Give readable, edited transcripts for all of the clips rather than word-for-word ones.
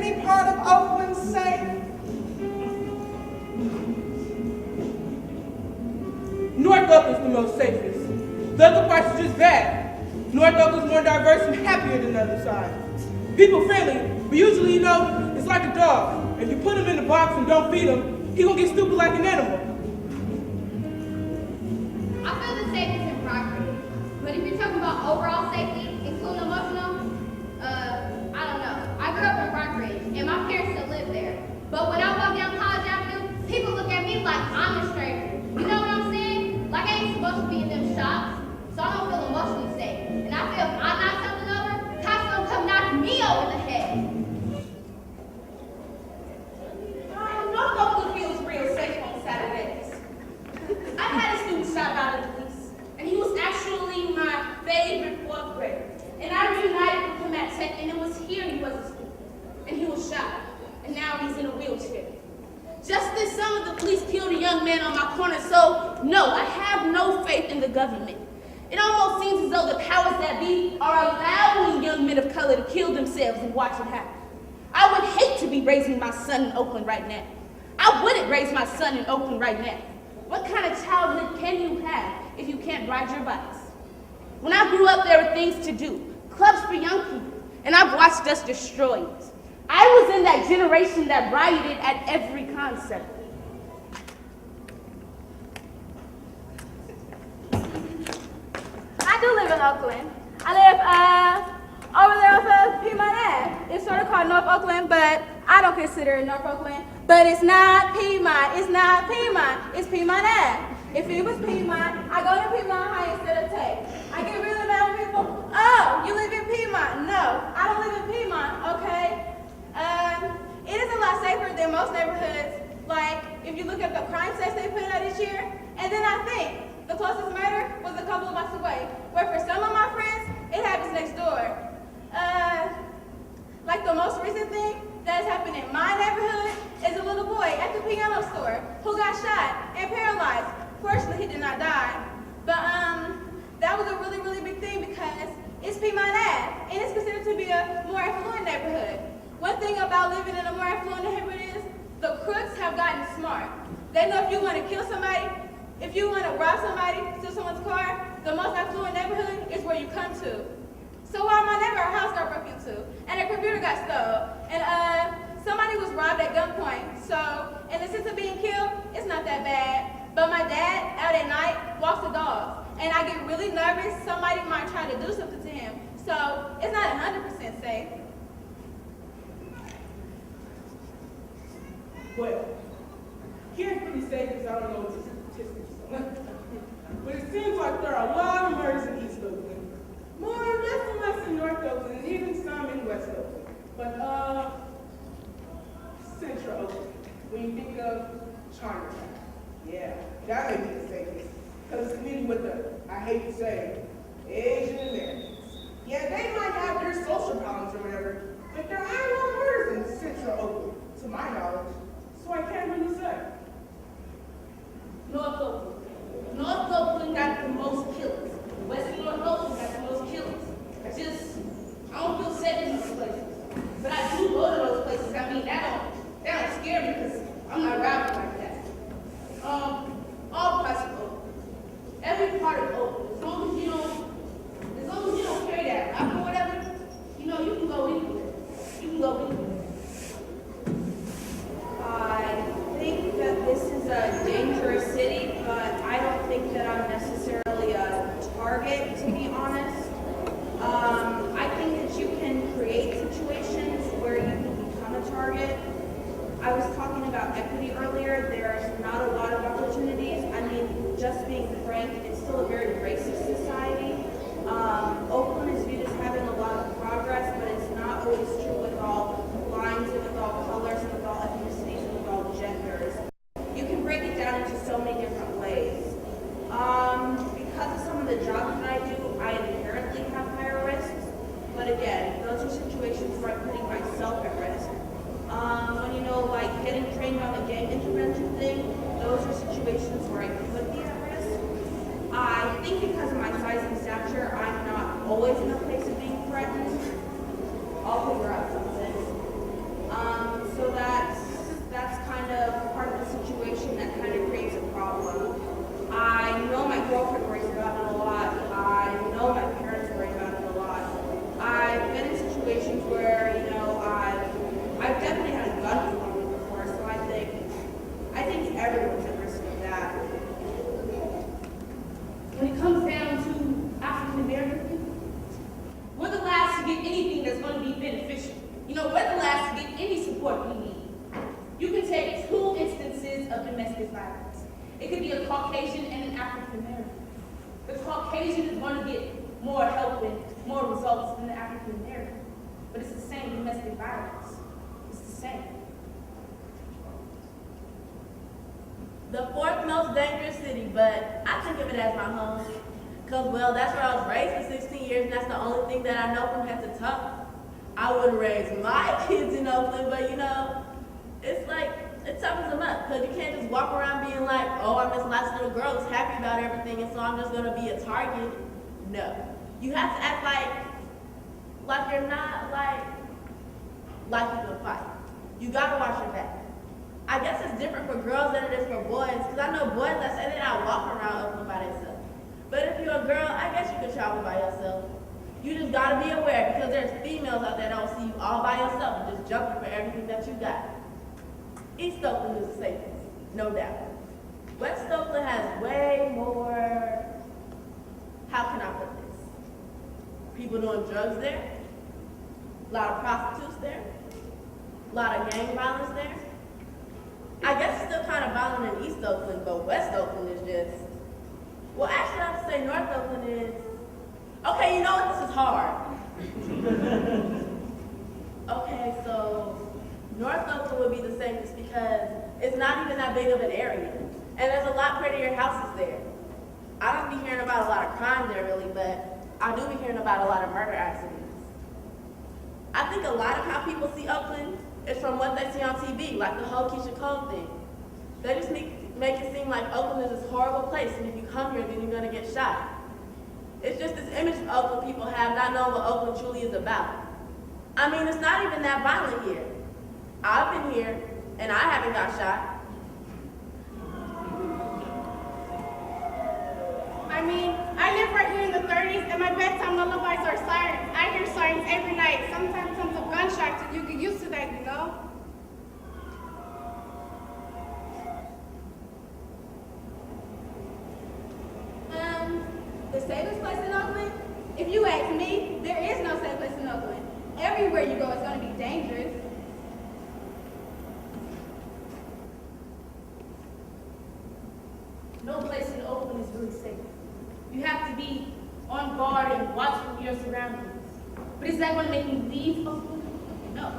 any part of Oakland safe? North Oakland's the most safest. The other parts are just bad. North Oakland's more diverse and happier than the other side. People friendly, but usually, it's like a dog. If you put him in the box and don't feed him, he gonna get stupid like an animal. I feel the safest in Rockridge. But if you're talking about overall safety, including emotional, I don't know. I grew up in Rockridge, and my parents still live there. But when I walk down College Avenue, people look at me like I'm a stranger. You know what I'm saying? Like I ain't supposed to be in them shops, so I don't feel emotionally safe. And I feel if I knock something over, cops gonna come knock me over the head. North Oakland feels real safe on Saturdays. I had a student shot by the police, and he was actually my favorite fourth grader. And I reunited with him at Tech, and it was here he was a student. And he was shot, and now he's in a wheelchair. Just this summer, the police killed a young man on my corner, so no, I have no faith in the government. It almost seems as though the powers that be are allowing young men of color to kill themselves and watch it happen. I would hate to be raising my son in Oakland right now. I wouldn't raise my son in Oakland right now. What kind of childhood can you have if you can't ride your bikes? When I grew up, there were things to do, clubs for young people, and I've watched us destroy it. I was in that generation that rioted at every concert. I do live in Oakland. I live over there off of Piedmont Ave. It's sort of called North Oakland, but I don't consider it North Oakland. But it's not Piedmont. It's not Piedmont. It's Piedmont Ave. If it was Piedmont, I go to Piedmont High instead of Tech. I get really mad when people, oh, you live in Piedmont. No, I don't live in Piedmont, okay? It is a lot safer than most neighborhoods. Like, if you look at the crime stats they put out this year, and then I think the closest murder was a couple of blocks away, where for some of my friends, it happens next door. Like the most recent thing that has happened in my neighborhood is a little boy at the piano store who got shot and paralyzed. Fortunately, he did not die. But that was a really, really big thing because it's Piedmont Ave, and it's considered to be a more affluent neighborhood. One thing about living in a more affluent neighborhood is the crooks have gotten smart. They know if you want to kill somebody, if you want to rob somebody, steal someone's car, the most affluent neighborhood is where you come to. So while my neighbor, her house got broke into, and her computer got stole, and somebody was robbed at gunpoint. So in the sense of being killed, it's not that bad. But my dad, out at night, walks the dogs, and I get really nervous. Somebody might try to do something to him. So it's not 100% safe. Well, here's pretty safe because I don't know what the statistics are. But it seems like there are a lot of murders in East Oakland. More or less in North Oakland, and even some in West Oakland. But, Central Oakland, when you think of Chinatown, yeah, that may be the safest. Because it's a community with the, I hate to say, Asian Americans. Yeah, they might have their social problems or whatever, but there are no murders in Central Oakland, to my knowledge. So I can't really say. North Oakland. North Oakland got the most killers. West North Oakland got the most killers. I don't feel safe in those places. But I do go to those places. I mean, that don't scare me because I'm not riding like that. All parts of Oakland. Every part of Oakland. As long as you don't carry that rock or whatever, you can go anywhere. You can go anywhere. I think that this is a dangerous city, but I don't think that I'm necessarily a target, to be honest. I think that you can create situations where you can become a target. I was talking about equity earlier. There's not a lot of opportunities. I mean, just being frank, it's still a very racist society. Oakland is viewed as having a lot of progress, but it's not always true with all lines and with all colors and with all ethnicities and with all genders. You can break it down into so many different ways. Because of some of the jobs that I do, I inherently have higher risks. But again, those are situations where I'm putting myself at risk. Like getting trained on the gang intervention thing, those are situations where I could be at risk. I think because of my size and stature, I'm not always in a place of being threatened. I'll figure out something. So that's kind of part of the situation that kind of creates a problem. I know my girlfriend worries about it a lot. I know my parents worry about it a lot. I've been in situations where, I've definitely had a gun with me before, so I think everyone's at risk of that. When it comes down to African Americans, we're the last to get anything that's going to be beneficial. We're the last to get any support we need. You can take 2 instances of domestic violence. It could be a Caucasian and an African American. The Caucasian is going to get more help and more results than the African American. But it's the same domestic violence. It's the same. The 4th most dangerous city, but I think of it as my home. Because, well, that's where I was raised for 16 years, and that's the only thing that I know from head to toe. I wouldn't raise my kids in Oakland, but, it's like, it toughens them up. Because you can't just walk around being like, oh, I'm this nice little girl who's happy about everything, and so I'm just going to be a target. No. You have to act like you're not like you can fight. You got to watch your back. I guess it's different for girls than it is for boys, because I know boys that say they don't walk around Oakland by themselves. But if you're a girl, I guess you can travel by yourself. You just gotta be aware, because there's females out there that don't see you all by yourself and just jumping for everything that you got. East Oakland is the safest, no doubt. West Oakland has way more, how can I put this? People doing drugs there, a lot of prostitutes there, a lot of gang violence there. I guess it's still kind of violent in East Oakland, but West Oakland is just, well, actually I have to say North Oakland is, okay, you know what, this is hard. Okay, so North Oakland would be the safest because it's not even that big of an area. And there's a lot prettier houses there. I don't be hearing about a lot of crime there really, but I do be hearing about a lot of murder accidents. I think a lot of how people see Oakland is from what they see on TV, like the whole Keisha Cole thing. They just make it seem like Oakland is this horrible place, and if you come here, then you're gonna get shot. It's just this image of Oakland people have, not knowing what Oakland truly is about. I mean, it's not even that violent here. I've been here, and I haven't got shot. I live right here in the 30s, and my bedtime lullabies are sirens. I hear sirens every night. Sometimes comes of gunshots, and you get used to that, The safest place in Oakland? If you ask me, there is no safe place in Oakland. Everywhere you go is going to be dangerous. No place in Oakland is really safe. You have to be on guard and watching your surroundings. But is that going to make me leave Oakland? No.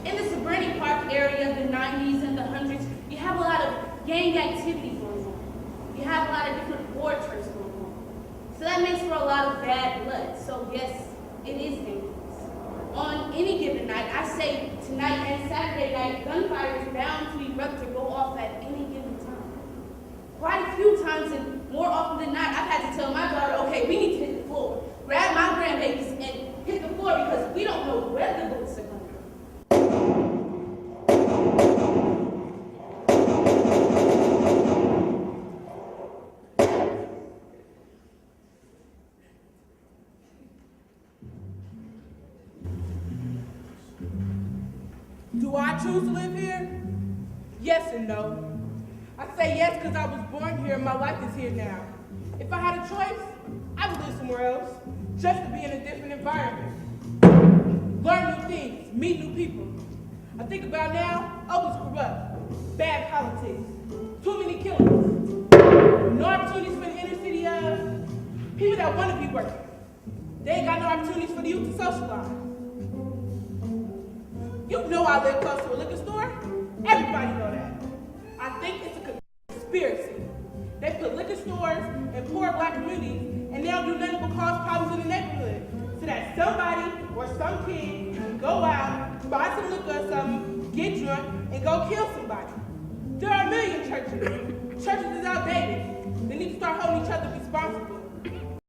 In the Sobrani Park area, the 90s and the 100s, you have a lot of gang activity going on. You have a lot of different war tricks going on. So that makes for a lot of bad blood. So yes, it is dangerous. On any given night, I say tonight and Saturday night, gunfire is bound to erupt or go off at any given time. Quite a few times, and more often than not, I've had to tell my daughter, okay, we need to hit the floor. Grab my grandbabies and hit the floor because we don't know where the bullets are going to go. Do I choose to live here? Yes and no. I say yes because I was born here and my life is here now. If I had a choice, I would live somewhere else, just to be in a different environment. Learn new things, meet new people. I think about now, Oakland's corrupt, bad politics, too many killings, no opportunities for the inner city people that want to be working. They ain't got no opportunities for the youth to socialize. You know I live close to a liquor store. Everybody know that. I think it's a conspiracy. They put liquor stores in poor black communities and they don't do nothing but cause problems in the neighborhood so that somebody or some kid can go out, buy some liquor or something, get drunk, and go kill somebody. There are a million churches. Churches is outdated. They need to start holding each other responsible.